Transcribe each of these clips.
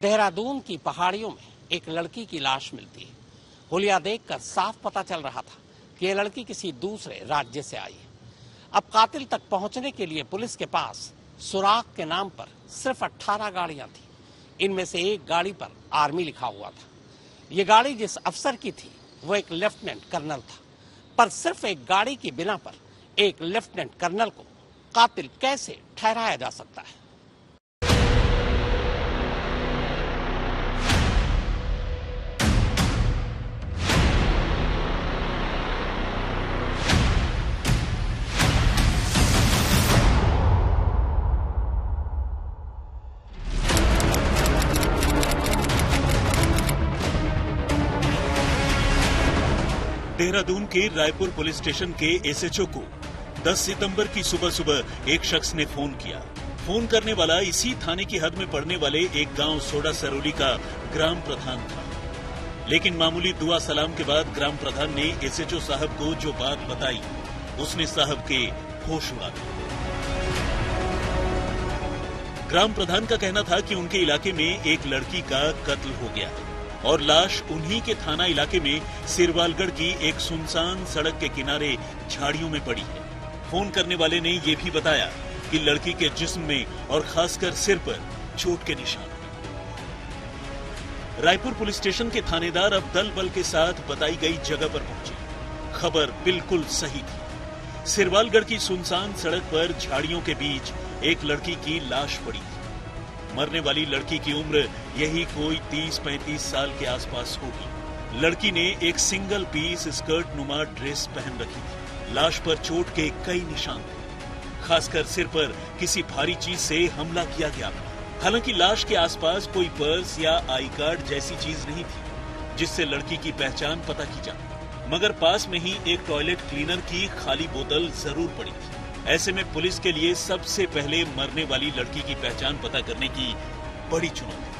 देहरादून की पहाड़ियों में एक लड़की की लाश मिलती है। हुलिया देखकर साफ पता चल रहा था कि ये लड़की किसी दूसरे राज्य से आई है। अब कातिल तक पहुंचने के लिए पुलिस के पास सुराग के नाम पर सिर्फ 18 गाड़ियां थी। इनमें से एक गाड़ी पर आर्मी लिखा हुआ था। ये गाड़ी जिस अफसर की थी वो एक लेफ्टिनेंट कर्नल था, पर सिर्फ एक गाड़ी की बिना पर एक लेफ्टिनेंट कर्नल को कातिल कैसे ठहराया जा सकता है? देहरादून के रायपुर पुलिस स्टेशन के एसएचओ को 10 सितंबर की सुबह सुबह एक शख्स ने फोन किया। फोन करने वाला इसी थाने की हद में पड़ने वाले एक गांव सोडा सरोली का ग्राम प्रधान था। लेकिन मामूली दुआ सलाम के बाद ग्राम प्रधान ने एसएचओ साहब को जो बात बताई उसने साहब के होश उड़ा दिए। ग्राम प्रधान का कहना था कि उनके इलाके में एक लड़की का कत्ल हो गया और लाश उन्हीं के थाना इलाके में सिरवालगढ़ की एक सुनसान सड़क के किनारे झाड़ियों में पड़ी है। फोन करने वाले ने यह भी बताया कि लड़की के जिस्म में और खासकर सिर पर चोट के निशान हैं। रायपुर पुलिस स्टेशन के थानेदार अब दल बल के साथ बताई गई जगह पर पहुंचे। खबर बिल्कुल सही थी। सिरवालगढ़ की सुनसान सड़क पर झाड़ियों के बीच एक लड़की की लाश पड़ी थी। मरने वाली लड़की की उम्र यही कोई 30-35 साल के आसपास होगी। लड़की ने एक सिंगल पीस स्कर्ट नुमा ड्रेस पहन रखी थी। लाश पर चोट के कई निशान थे। खासकर सिर पर किसी भारी चीज से हमला किया गया था। हालांकि लाश के आसपास कोई पर्स या आई कार्ड जैसी चीज नहीं थी जिससे लड़की की पहचान पता की जाए, मगर पास में ही एक टॉयलेट क्लीनर की खाली बोतल जरूर पड़ी थी। ऐसे में पुलिस के लिए सबसे पहले मरने वाली लड़की की पहचान पता करने की बड़ी चुनौती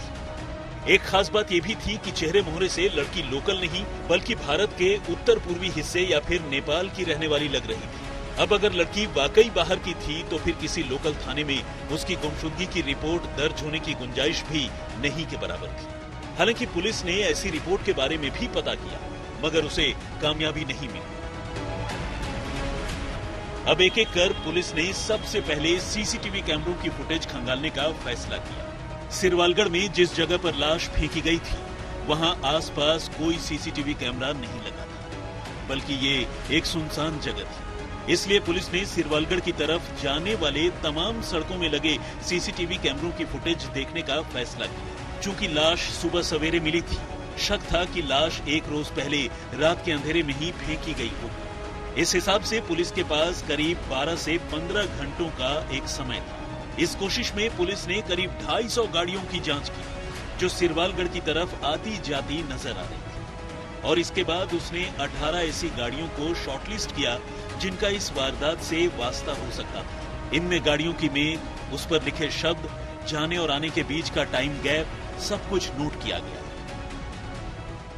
थी। एक खास बात यह भी थी कि चेहरे मोहरे से लड़की लोकल नहीं बल्कि भारत के उत्तर पूर्वी हिस्से या फिर नेपाल की रहने वाली लग रही थी। अब अगर लड़की वाकई बाहर की थी तो फिर किसी लोकल थाने में उसकी गुमशुदगी की रिपोर्ट दर्ज होने की गुंजाइश भी नहीं के बराबर थी। हालांकि पुलिस ने ऐसी रिपोर्ट के बारे में भी पता किया, मगर उसे कामयाबी नहीं मिली। अब एक एक कर पुलिस ने सबसे पहले सीसीटीवी कैमरों की फुटेज खंगालने का फैसला किया। सिरवालगढ़ में जिस जगह पर लाश फेंकी गई थी वहां आसपास कोई सीसीटीवी कैमरा नहीं लगा था, बल्कि ये एक सुनसान जगह थी। इसलिए पुलिस ने सिरवालगढ़ की तरफ जाने वाले तमाम सड़कों में लगे सीसीटीवी कैमरों की फुटेज देखने का फैसला किया। चूंकि लाश सुबह सवेरे मिली थी, शक था कि लाश एक रोज पहले रात के अंधेरे में ही फेंकी गई होगी। इस हिसाब से पुलिस के पास करीब 12 से 15 घंटों का एक समय था। इस कोशिश में पुलिस ने करीब 250 गाड़ियों की जांच की जो सिरवालगढ़ की तरफ आती जाती नजर आ रही थी, और इसके बाद उसने 18 ऐसी गाड़ियों को शॉर्टलिस्ट किया जिनका इस वारदात से वास्ता हो सकता था। इनमें गाड़ियों की मेल, उस पर लिखे शब्द, जाने और आने के बीच का टाइम गैप, सब कुछ नोट किया गया।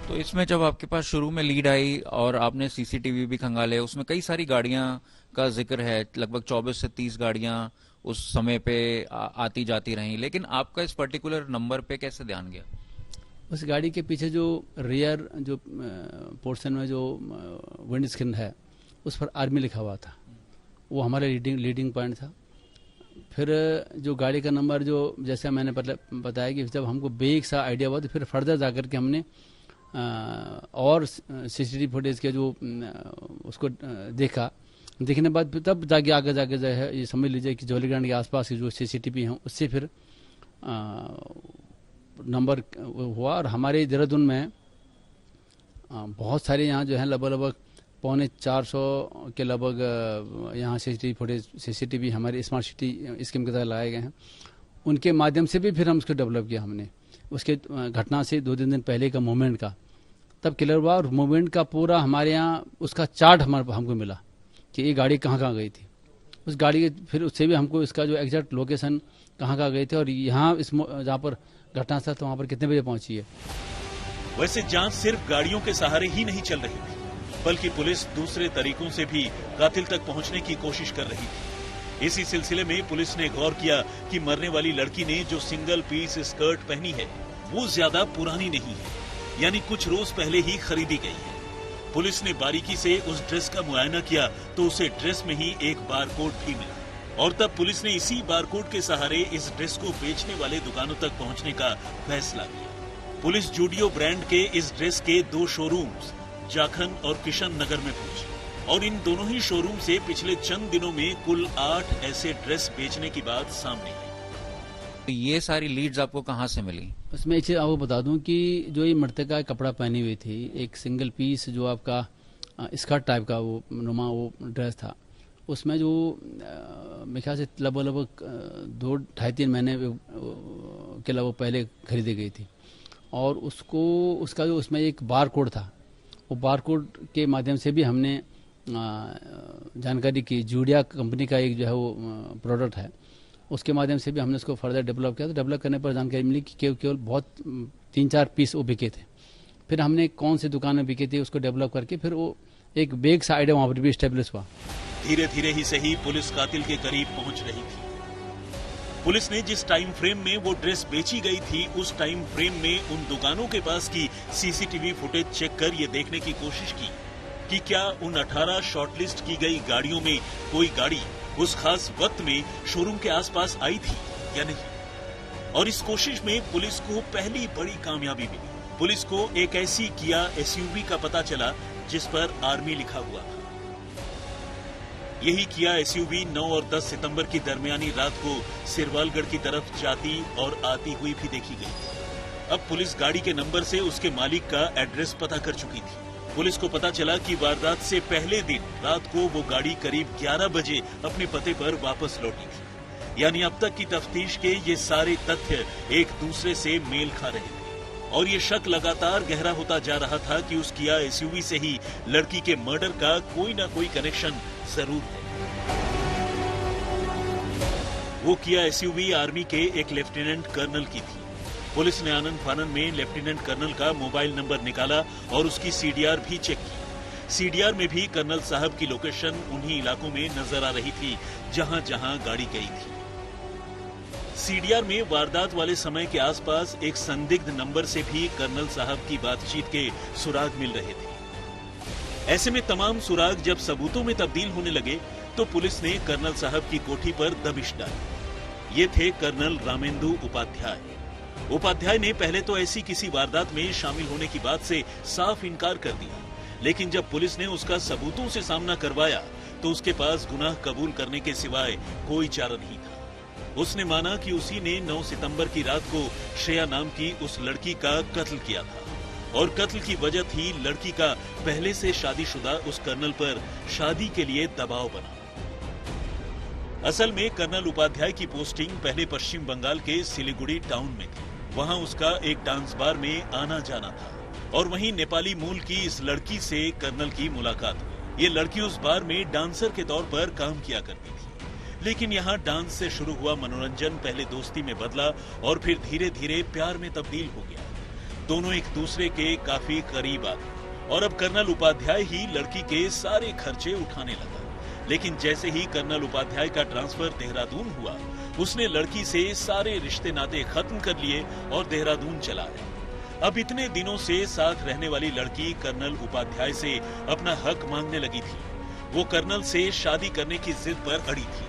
तो इसमें जब आपके पास शुरू में लीड आई और आपने सीसीटीवी भी खंगाले, उसमें कई सारी गाड़ियां का जिक्र है, लगभग 24 से 30 गाड़ियां उस समय पे आती जाती रहीं, लेकिन आपका इस पर्टिकुलर नंबर पे कैसे ध्यान गया? उस गाड़ी के पीछे जो रियर जो पोर्शन में जो विंड स्क्रीन है उस पर आर्मी लिखा हुआ था, वो हमारा लीडिंग पॉइंट था। फिर जो गाड़ी का नंबर जो जैसे मैंने बताया कि जब हमको बेसिक सा आइडिया हुआ तो फिर फर्दर जाकर के हमने और सीसीटीवी फुटेज के जो उसको देखने बाद तब आगे जाके जो है ये समझ लीजिए कि जौलीग्रांड के आसपास की जो सीसीटीवी हैं उससे फिर नंबर हुआ। और हमारे देहरादून में बहुत सारे यहाँ जो है लगभग 450 के लगभग यहाँ सीसीटीवी हमारे स्मार्ट सिटी स्कीम के तहत लगाए गए हैं। उनके माध्यम से भी फिर हम उसको डेवलप किया हमने। उसके घटना से 2-3 दिन पहले का मूवमेंट का तब क्लियर हुआ, और मूवमेंट का पूरा हमारे यहाँ उसका चार्ट हमको मिला कि ये गाड़ी कहाँ गई थी। उस गाड़ी के फिर उससे भी हमको इसका जो एग्जैक्ट लोकेशन कहाँ गई थी और यहाँ इस जहाँ पर घटना था तो वहाँ पर कितने बजे पहुंची है। वैसे जांच सिर्फ गाड़ियों के सहारे ही नहीं चल रही थी, बल्कि पुलिस दूसरे तरीकों से भी कातिल तक पहुंचने की कोशिश कर रही थी। इसी सिलसिले में पुलिस ने गौर किया कि मरने वाली लड़की ने जो सिंगल पीस स्कर्ट पहनी है वो ज्यादा पुरानी नहीं है, यानी कुछ रोज पहले ही खरीदी गई है। पुलिस ने बारीकी से उस ड्रेस का मुआयना किया तो उसे ड्रेस में ही एक बारकोड भी मिला और तब पुलिस ने इसी बारकोड के सहारे इस ड्रेस को बेचने वाले दुकानों तक पहुंचने का फैसला किया। पुलिस जूडियो ब्रांड के इस ड्रेस के 2 शोरूम्स जाखन और किशन नगर में पहुंची और इन दोनों ही शोरूम से पिछले चंद दिनों में कुल 8 ऐसे ड्रेस बेचने की बात सामने आई। तो ये सारी लीड्स आपको कहाँ से मिली? उसमें एक चीज आपको बता दूं कि जो ये मृतका कपड़ा पहनी हुई थी, एक सिंगल पीस जो आपका स्कर्ट टाइप का वो नुमा वो ड्रेस था, उसमें जो मेरे ख्याल से लगभग 2-2.5-3 महीने के लगभग पहले खरीदी गई थी और उसका जो उसमें एक बार कोड था, वो बार कोड के माध्यम से भी हमने जानकारी की। जूडिया कंपनी का एक जो है वो प्रोडक्ट है, उसके माध्यम से भी हमने उसको फर्दर डेवलप किया। तो डेवलप करने पर जानकारी मिली कि केवल बहुत 3-4 पीस वो बिके थे। फिर हमने कौन सी दुकान में बिके थे उसको डेवलप करके फिर वो एक बेग सा आइडिया वहां पर भी स्टेब्लिश हुआ। धीरे धीरे ही सही पुलिस कातिल के करीब पहुंच रही थी। पुलिस ने जिस टाइम फ्रेम में वो ड्रेस बेची गई थी, उस टाइम फ्रेम में उन दुकानों के पास की सीसीटीवी फुटेज चेक कर ये देखने की कोशिश की कि क्या उन 18 शॉर्टलिस्ट की गई गाड़ियों में कोई गाड़ी उस खास वक्त में शोरूम के आसपास आई थी या नहीं। और इस कोशिश में पुलिस को पहली बड़ी कामयाबी मिली। पुलिस को एक ऐसी किया एसयूवी का पता चला जिस पर आर्मी लिखा हुआ था। यही किया एसयूवी 9 और 10 सितंबर की दरमियानी रात को सिरवालगढ़ की तरफ जाती और आती हुई भी देखी गई। अब पुलिस गाड़ी के नंबर से उसके मालिक का एड्रेस पता कर चुकी थी। पुलिस को पता चला कि वारदात से पहले दिन रात को वो गाड़ी करीब 11 बजे अपने पते पर वापस लौटी थी। यानी अब तक की तफ्तीश के ये सारे तथ्य एक दूसरे से मेल खा रहे थे और ये शक लगातार गहरा होता जा रहा था कि उस किया एसयूवी से ही लड़की के मर्डर का कोई ना कोई कनेक्शन जरूर है। वो किया एसयूवी आर्मी के एक लेफ्टिनेंट कर्नल की थी। पुलिस ने आनन फानन में लेफ्टिनेंट कर्नल का मोबाइल नंबर निकाला और उसकी सीडीआर भी चेक की। सीडीआर में भी कर्नल साहब की लोकेशन उन्हीं इलाकों में नजर आ रही थी जहां जहां गाड़ी गई थी। सीडीआर में वारदात वाले समय के आसपास एक संदिग्ध नंबर से भी कर्नल साहब की बातचीत के सुराग मिल रहे थे। ऐसे में तमाम सुराग जब सबूतों में तब्दील होने लगे तो पुलिस ने कर्नल साहब की कोठी पर दबिश डाली। ये थे कर्नल रामेंदु उपाध्याय ने पहले तो ऐसी किसी वारदात में शामिल होने की बात से साफ इनकार कर दिया, लेकिन जब पुलिस ने उसका सबूतों से सामना करवाया तो उसके पास गुनाह कबूल करने के सिवाय कोई चारा नहीं था। उसने माना कि उसी ने 9 सितंबर की रात को श्रेया नाम की उस लड़की का कत्ल किया था और कत्ल की वजह थी लड़की का पहले से शादीशुदा उस कर्नल पर शादी के लिए दबाव बना। असल में कर्नल उपाध्याय की पोस्टिंग पहले पश्चिम बंगाल के सिलीगुड़ी टाउन में थी। वहां उसका एक डांस बार में आना जाना था और वहीं नेपाली मूल की इस लड़की से कर्नल की मुलाकात हुई। ये लड़की उस बार में डांसर के तौर पर काम किया करती थी, लेकिन यहाँ डांस से शुरू हुआ मनोरंजन पहले दोस्ती में बदला और फिर धीरे धीरे प्यार में तब्दील हो गया। दोनों एक दूसरे के काफी करीब आ गए और अब कर्नल उपाध्याय ही लड़की के सारे खर्चे उठाने लगा। लेकिन जैसे ही कर्नल उपाध्याय का ट्रांसफर देहरादून हुआ, उसने लड़की से सारे रिश्ते नाते खत्म कर लिए और देहरादून चला गया। अब इतने दिनों से साथ रहने वाली लड़की कर्नल उपाध्याय से अपना हक मांगने लगी थी। वो कर्नल से शादी करने की जिद पर अड़ी थी,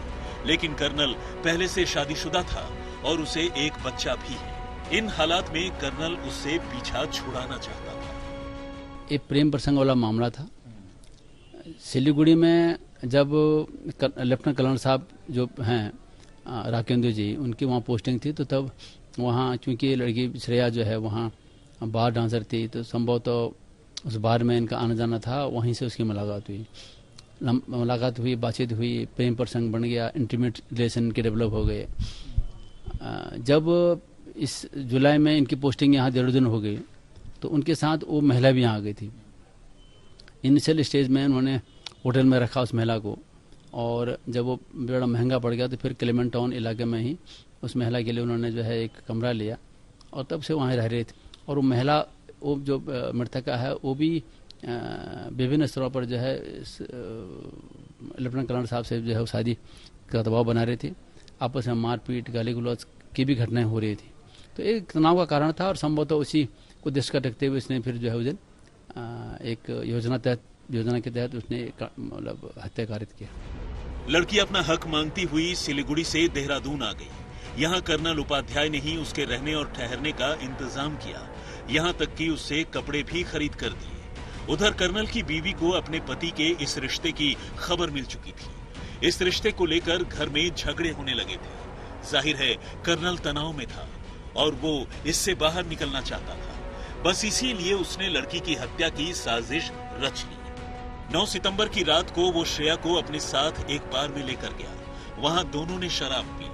लेकिन कर्नल पहले से शादीशुदा था और उसे एक बच्चा भी है। इन हालात में कर्नल उससे पीछा छुड़ाना चाहता था। एक प्रेम प्रसंग वाला मामला था। सिलीगुड़ी में जब लेफ्टिनेंट कर्नल साहब जो हैं राकेंद्र जी, उनकी वहाँ पोस्टिंग थी, तो तब वहाँ चूंकि लड़की श्रेया जो है वहाँ बार डांसर थी, तो संभवतः तो उस बार में इनका आना जाना था, वहीं से उसकी मुलाकात हुई, बातचीत हुई, प्रेम प्रसंग बन गया, इंटीमेट रिलेशन के डेवलप हो गए। जब इस जुलाई में इनकी पोस्टिंग यहाँ देहरादून हो गई तो उनके साथ वो महिला भी यहाँ आ गई थी। इनिशियल स्टेज में उन्होंने होटल में रखा उस महिला को और जब वो बड़ा महंगा पड़ गया तो फिर क्लेमेंट टाउन इलाके में ही उस महिला के लिए उन्होंने जो है एक कमरा लिया और तब से वहाँ रह रहे थे। और वो महिला, वो जो मृतका है, वो भी विभिन्न स्तरों पर जो है लेफ्टिनेंट कर्नल साहब से जो है शादी का दबाव बना रही थी। आपस में मारपीट, गाली गलौज की भी घटनाएं हो रही थी। तो एक तनाव का कारण था और संभवतः उसी को दृष्टि रखते हुए उसने फिर जो है उस दिन एक योजना के तहत उसने मतलब हत्या कारित किया। लड़की अपना हक मांगती हुई सिलीगुड़ी से देहरादून आ गई। यहाँ कर्नल उपाध्याय ने ही उसके रहने और ठहरने का इंतजाम किया। यहाँ तक कि उससे कपड़े भी खरीद कर दिए। उधर कर्नल की बीवी को अपने पति के इस रिश्ते की खबर मिल चुकी थी। इस रिश्ते को लेकर घर में झगड़े होने लगे थे। जाहिर है कर्नल तनाव में था और वो इससे बाहर निकलना चाहता था। बस इसीलिए उसने लड़की की हत्या की साजिश रच ली। 9 सितंबर की रात को वो श्रेया को अपने साथ एक बार में लेकर गया। वहां दोनों ने शराब पी।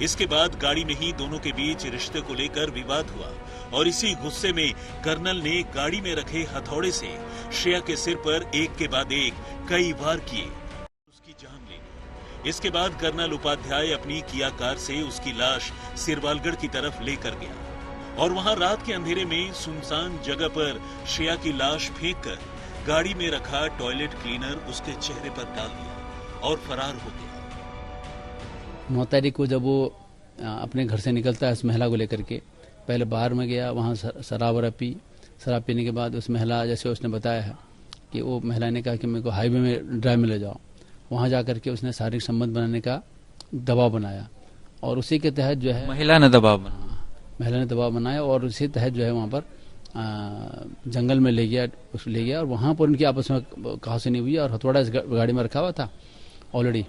इसके बाद गाड़ी में ही दोनों के बीच रिश्ते को लेकर विवाद हुआ और इसी गुस्से में कर्नल ने गाड़ी में रखे हथौड़े से श्रेया के सिर पर एक के बाद एक कई वार किए, उसकी जान ले ली। इसके बाद कर्नल उपाध्याय अपनी किया कार से उसकी लाश सिरवालगढ़ की तरफ लेकर गया और वहां रात के अंधेरे में सुनसान जगह पर श्रेया की लाश फेंक कर गाड़ी में रखा टॉयलेट क्लीनर उसके चेहरे पर डाल दिया और फरार हो गया। 9 तारीख को जब वो अपने घर से निकलता है उस महिला को लेकर के, पहले बाहर में गया, वहाँ शराब पी। शराब पीने के बाद उस महिला, जैसे उसने बताया है कि वो महिला ने कहा कि मेरे को हाईवे में ड्राइव में ले जाओ। वहाँ जा करके उसने शारीरिक संबंध बनाने का दबाव बनाया और उसी के तहत जो है महिला ने दबाव बनाया और उसी तहत जो है वहाँ पर जंगल में ले गया और वहाँ पर उनकी आपस में कहासुनी हुई और हथौड़ा इस गाड़ी में रखा हुआ था ऑलरेडी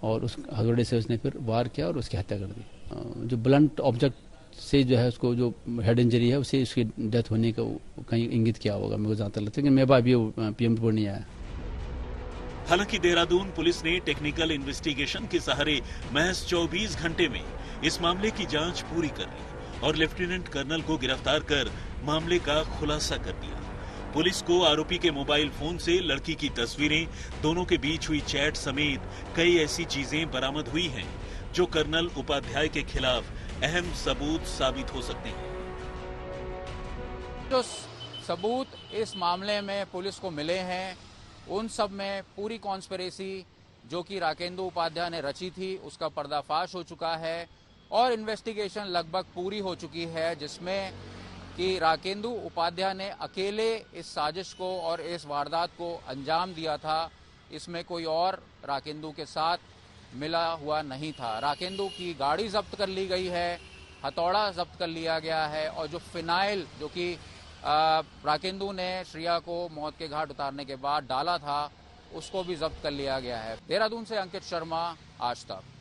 और उस हथौड़े से उसने फिर वार किया और उसकी हत्या कर दी। जो ब्लंट ऑब्जेक्ट से जो है उसको जो हेड इंजरी है उसे उसकी डेथ होने का कहीं इंगित किया होगा, मेरे को जहाँ तक लगता है। लेकिन मेरे पास अभी पीएम रिपोर्ट नहीं आया। हालांकि देहरादून पुलिस ने टेक्निकल इन्वेस्टिगेशन के सहारे महज 24 घंटे में इस मामले की जांच पूरी कर ली और लेफ्टिनेंट कर्नल को गिरफ्तार कर मामले का खुलासा कर दिया। पुलिस को आरोपी के मोबाइल फोन से लड़की की तस्वीरें, दोनों के बीच हुई चैट समेत कई ऐसी चीजें बरामद हुई हैं जो कर्नल उपाध्याय के खिलाफ अहम सबूत साबित हो सकते हैं। जो सबूत इस मामले में पुलिस को मिले हैं उन सब में पूरी कॉन्स्पिरेसी जो कि राकेंदु उपाध्याय ने रची थी उसका पर्दाफाश हो चुका है और इन्वेस्टिगेशन लगभग पूरी हो चुकी है, जिसमें कि राकेंदु उपाध्याय ने अकेले इस साजिश को और इस वारदात को अंजाम दिया था। इसमें कोई और राकेंदु के साथ मिला हुआ नहीं था। राकेंदु की गाड़ी जब्त कर ली गई है, हथौड़ा जब्त कर लिया गया है और जो फिनाइल जो कि राकेंदु ने श्रेया को मौत के घाट उतारने के बाद डाला था उसको भी जब्त कर लिया गया है। देहरादून से अंकित शर्मा, आज तक।